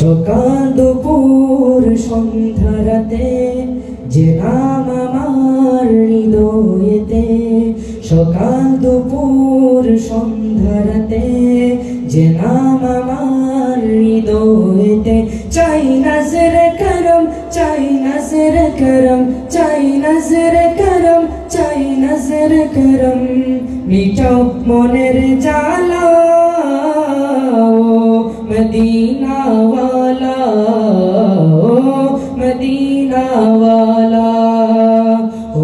সকাল দুপুর সন্ধ্যা রাতে যে নাম আমার হৃদয়েতে, সকাল দুপুর সন্ধ্যা রাতে যে নাম আমার হৃদয়েতে। চাই নজর করম, চাই নজর করম, চাই নজর করম, চাই নজর করম। মিটাও মনের জ্বালা मदीना वाला, ओ मदीना वाला,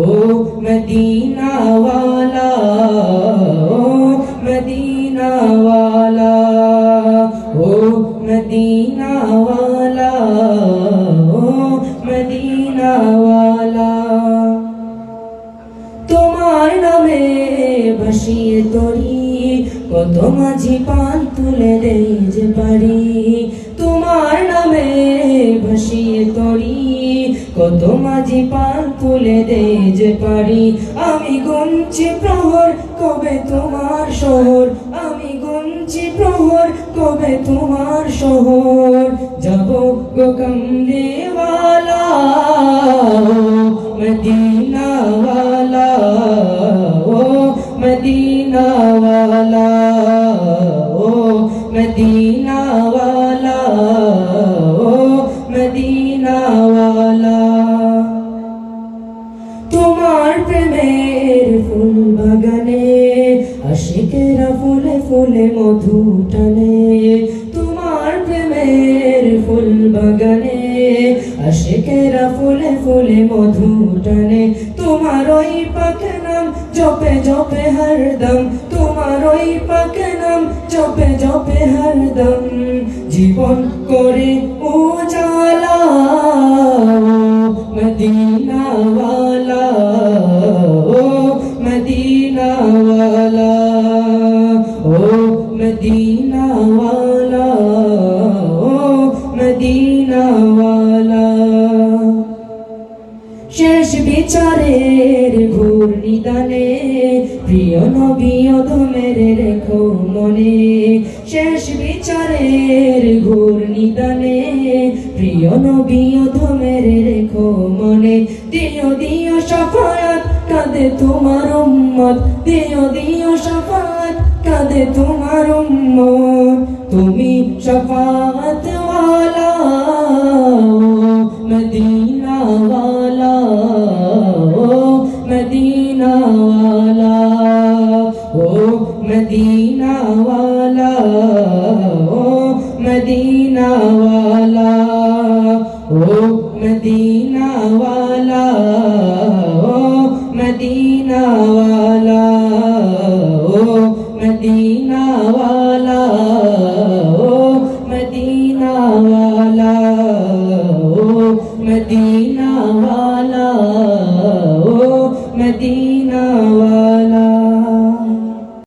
ओ मदीना वाला, ओ मदीना वाला, ओ मदीना वाला, ओ मदीना वाला। তোমার নামে ভাসিয়ে তরি কত মাঝি পান তুলে দেই যে পারি। তোমার নামে ভাসিয়ে তরি কত মাঝি পান তুলে দেই যে পারি। আমি গুনছি প্রহর কবে তোমার শহর, আমি গুনছি প্রহর কবে তোমার শহর। যাব গো কমলিওয়ালা, মদিনা वाला, ओ मदीना वाला, ओ मदीना वाला, ओ मदीना वाला। তোমার প্রেমের ফুল বাগানে আশিকেরা ফুলে ফুলে মধু টানে। তোমার প্রেমের ফুল বাগানে আশিকেরা ফুলে ফুলে মধু টানে। তোমার ওই পাক নাম জপে জপে হরদম, তোমার ওই পাক নাম জপে জপে হরদম। জীবন করে উজালা মদিনা वाला, ओ मदीना वाला, ओ मदीना वाला, ओ मदीना वाला। শেষ বিচারের ঘূর্ণিদানে প্রিয় নবী অধমের রেখো মনে। শেষ বিচারের ঘূর্ণিদানে প্রিয় নবী অধমের রেখো মনে। দিও দিও শাফায়াত কাঁদে তোমার উম্মত, দিও দিও শাফায়াত কাঁদে তোমার উম্মত। তুমি শাফায়াত ওয়ালা, মদিনা वाला, ओ मदीना वाला, ओ मदीना वाला, ओ मदीना वाला, ओ मदीना वाला, ओ मदीना वाला, ओ मदीना वाला, ओ मदीना वाला, ओ मदीना वाला, ओ मदीना वाला।